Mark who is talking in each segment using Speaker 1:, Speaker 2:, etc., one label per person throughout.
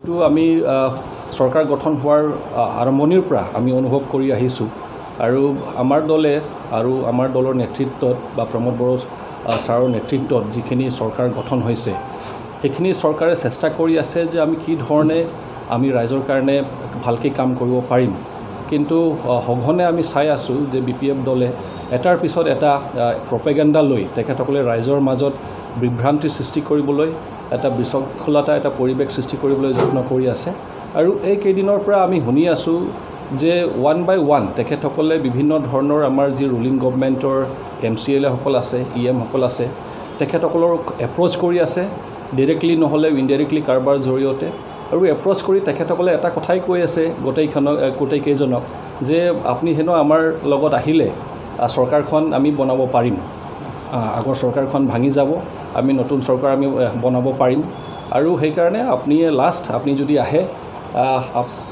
Speaker 1: তো আমি চৰকাৰ গঠন হোৱাৰ আৰম্ভণিৰ পৰা আমি অনুভৱ কৰি আহিছোঁ আৰু আমাৰ দলে আৰু আমাৰ দলৰ নেতৃত্বত বা প্ৰমোদ বড়ো ছাৰৰ নেতৃত্বত যিখিনি চৰকাৰ গঠন হৈছে সেইখিনি চৰকাৰে চেষ্টা কৰি আছে যে আমি কি ধৰণে আমি ৰাইজৰ কাৰণে ভালকৈ কাম কৰিব পাৰিম। কিন্তু সঘনে আমি চাই আছোঁ যে BPF দলে এটাৰ পিছত এটা প্ৰপেগেণ্ডা লৈ তেখেতসকলে ৰাইজৰ মাজত বিভ্ৰান্তি সৃষ্টি কৰিবলৈ এটা বিশৃংখলতা এটা পৰিৱেশ সৃষ্টি কৰিবলৈ যত্ন কৰি আছে। আৰু এই কেইদিনৰ পৰা আমি শুনি আছোঁ যে ওৱান বাই ওৱান তেখেতসকলে বিভিন্ন ধৰণৰ আমাৰ যি ৰুলিং গভৰ্ণমেণ্টৰ MCLA সকল আছে EM সকল আছে তেখেতসকলৰ এপ্ৰ'চ কৰি আছে ডাইৰেক্টলি নহ'লে ইনডাইৰেক্টলি কাৰোবাৰ জৰিয়তে। আৰু এপ্ৰ'চ কৰি তেখেতসকলে এটা কথাই কৈ আছে গোটেইকেইজনক যে আপুনি হেনো আমাৰ লগত আহিলে চৰকাৰখন আমি বনাব পাৰিম, আগৰ চৰকাৰখন ভাঙি যাব, আমি নতুন চৰকাৰ আমি বনাব পাৰিম। আৰু সেইকাৰণে আপুনি যদি আহে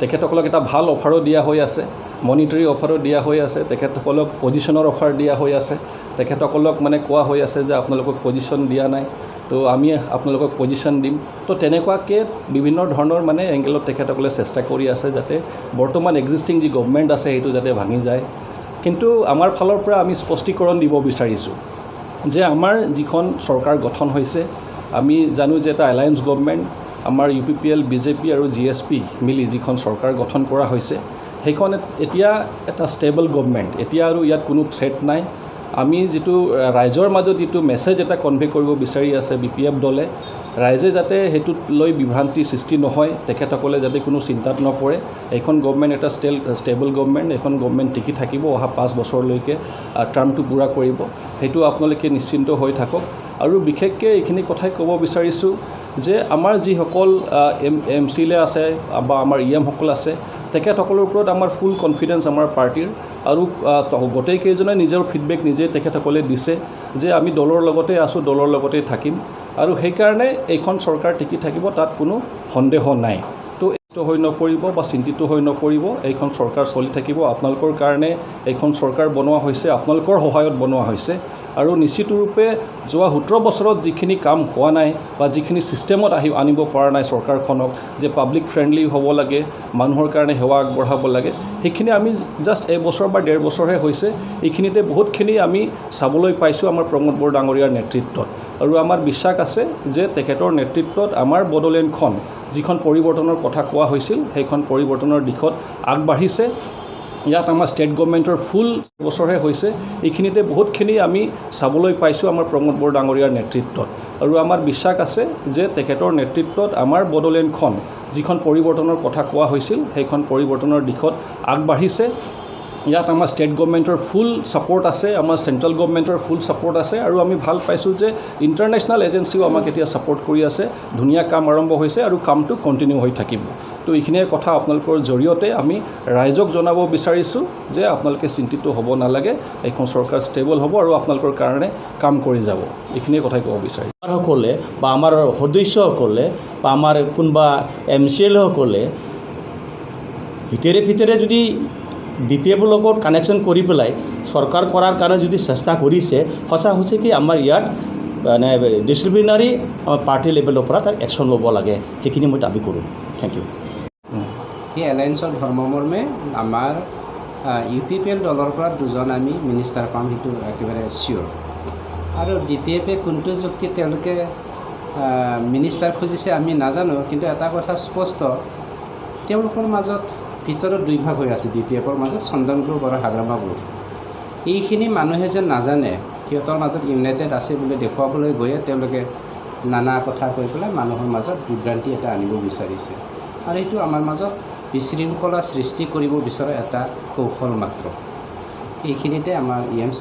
Speaker 1: তেখেতসকলক এটা ভাল অফাৰো দিয়া হৈ আছে, মনিটাৰী অফাৰো দিয়া হৈ আছে, তেখেতসকলক পজিশ্যনৰ অফাৰ দিয়া হৈ আছে, তেখেতসকলক মানে কোৱা হৈ আছে যে আপোনালোকক পজিশ্যন দিয়া নাই তো আমি আপোনালোকক পজিশ্যন দিম। তো তেনেকুৱাকৈ বিভিন্ন ধৰণৰ মানে এংগেলত তেখেতসকলে চেষ্টা কৰি আছে যাতে বৰ্তমান এক্সিষ্টিং যি গভৰ্ণমেণ্ট আছে সেইটো যাতে ভাঙি যায়। কিন্তু আমাৰ ফালৰ পৰা আমি স্পষ্টীকৰণ দিব বিচাৰিছোঁ যে আমাৰ যিখন চৰকাৰ গঠন হৈছে আমি জানো যে এটা এলায়েন্স গভৰ্ণমেণ্ট আমাৰ UPPL BJP আৰু GSP মিলি যিখন চৰকাৰ গঠন কৰা হৈছে সেইখন এতিয়া এটা ষ্টেবল গভৰ্ণমেণ্ট। এতিয়া আৰু ইয়াত কোনো থ্ৰেট নাই। আমি যিটো ৰাইজৰ মাজত যিটো মেছেজ এটা কনভে কৰিব বিচাৰি আছে BPF দলে, ৰাইজে যাতে সেইটোত লৈ বিভ্ৰান্তি সৃষ্টি নহয়, তেখেতসকলে যাতে কোনো চিন্তাত নপৰে। এইখন গভৰ্ণমেণ্ট এটা ষ্টেবল গভৰ্ণমেণ্ট, এইখন গভৰ্ণমেণ্ট টিকি থাকিব, অহা 5 বছৰলৈকে টাৰ্মটো পূৰা কৰিব, সেইটো আপোনালোকে নিশ্চিন্ত হৈ থাকক। আৰু বিশেষকৈ এইখিনি কথাই ক'ব বিচাৰিছোঁ যে আমাৰ যিসকল MCLA আছে বা আমাৰ EM সকল আছে তেখেতসকলৰ ওপৰত আমাৰ ফুল কনফিডেঞ্চ আমাৰ পাৰ্টিৰ। আৰু গোটেইকেইজনে নিজৰ ফিডবেক নিজে তেখেতসকলে দিছে যে আমি দলৰ লগতে আছোঁ, দলৰ লগতেই থাকিম আৰু সেইকাৰণে এইখন চৰকাৰ টিকি থাকিব, তাত কোনো সন্দেহ নাই। তো হৈ নপৰিব বা চিন্তিত হৈ নপৰিব, এইখন চৰকাৰ চলি থাকিব। আপোনালোকৰ কাৰণে এইখন চৰকাৰ বনোৱা হৈছে, আপোনালোকৰ সহায়ত বনোৱা হৈছে। আৰু নিশ্চিতৰূপে যোৱা 17 বছৰত যিখিনি কাম হোৱা নাই বা যিখিনি ছিষ্টেমত আনিব পৰা নাই চৰকাৰখনক, যে পাব্লিক ফ্ৰেণ্ডলি হ'ব লাগে, মানুহৰ কাৰণে সেৱা আগবঢ়াব লাগে, সেইখিনি আমি জাষ্ট এবছৰ বা 1.5 বছৰহে হৈছে। এইখিনিতে বহুতখিনি আমি চাবলৈ পাইছোঁ আমাৰ প্ৰমোদ বড়ো ডাঙৰীয়াৰ নেতৃত্বত। আৰু আমাৰ বিশ্বাস আছে যে তেখেতৰ নেতৃত্বত আমাৰ বড়োলেণ্ডখন যিখন পৰিৱৰ্তনৰ কথা কোৱা হৈছিল সেইখন পৰিৱৰ্তনৰ দিশত আগবাঢ়িছে। ইয়াত আমাৰ ষ্টেট গভৰ্ণমেণ্টৰ ফুল বছৰহে হৈছে, এইখিনিতে বহুতখিনি আমি চাবলৈ পাইছোঁ আমাৰ প্ৰমোদ বড়ো ডাঙৰীয়াৰ নেতৃত্বত। আৰু আমাৰ বিশ্বাস আছে যে তেখেতৰ নেতৃত্বত আমাৰ বড়োলেণ্ডখন যিখন পৰিৱৰ্তনৰ কথা কোৱা হৈছিল সেইখন পৰিৱৰ্তনৰ দিশত আগবাঢ়িছে। ইয়াত আমাৰ ষ্টেট গভৰ্ণমেণ্টৰ ফুল ছাপোৰ্ট আছে, আমাৰ চেণ্ট্ৰেল গভৰ্ণমেণ্টৰ ফুল ছাপোৰ্ট আছে। আৰু আমি ভাল পাইছোঁ যে ইণ্টাৰনেশ্যনেল এজেঞ্চিও আমাক এতিয়া ছাপোৰ্ট কৰি আছে। ধুনীয়া কাম আৰম্ভ হৈছে আৰু কামটো কণ্টিনিউ হৈ থাকিব। তো এইখিনিয়ে কথা আপোনালোকৰ জৰিয়তে আমি ৰাইজক জনাব বিচাৰিছোঁ যে আপোনালোকে চিন্তিত হ'ব নালাগে, এইখন চৰকাৰ ষ্টেবল হ'ব আৰু আপোনালোকৰ কাৰণে কাম কৰি যাব। এইখিনিয়ে কথাই ক'ব বিচাৰিছোঁ।
Speaker 2: সকলে বা আমাৰ সদস্যসকলে বা আমাৰ কোনোবা MCLA সকলে ভিতৰে যদি BPF লগত কানেকশ্যন কৰি পেলাই চৰকাৰ কৰাৰ কাৰণে যদি চেষ্টা কৰিছে, সঁচাকৈ আমাৰ ইয়াত মানে ডিচিপ্লিনাৰী আমাৰ পাৰ্টি লেভেলৰ পৰা তাত একশ্যন ল'ব লাগে, সেইখিনি মই দাবী কৰোঁ। Thank you.
Speaker 3: এই এলায়েন্সৰ ধৰ্মমৰ্মে আমাৰ UPPL দলৰ পৰা 2জন আমি মিনিষ্টাৰ পাম, সেইটো একেবাৰে চিয়'ৰ। আৰু BPF-এ কোনটো যুক্তিত তেওঁলোকে মিনিষ্টাৰ খুজিছে আমি নাজানো, কিন্তু এটা কথা স্পষ্ট, তেওঁলোকৰ মাজত ভিতৰত 2 ভাগ হৈ আছে BPF-ৰ মাজত, চন্দন গ্ৰুপ আৰু হাগ্ৰামা গ্ৰুপ। এইখিনি মানুহে যেন নাজানে সিহঁতৰ মাজত ইউনাইটেড আছে বুলি দেখুৱাবলৈ গৈয়ে তেওঁলোকে নানা কথা কৈ পেলাই মানুহৰ মাজত বিভ্ৰান্তি এটা আনিব বিচাৰিছে। আৰু এইটো আমাৰ মাজত বিশৃংখলা সৃষ্টি কৰিব বিচৰা এটা কৌশল মাত্ৰ। এইখিনিতে আমাৰ EM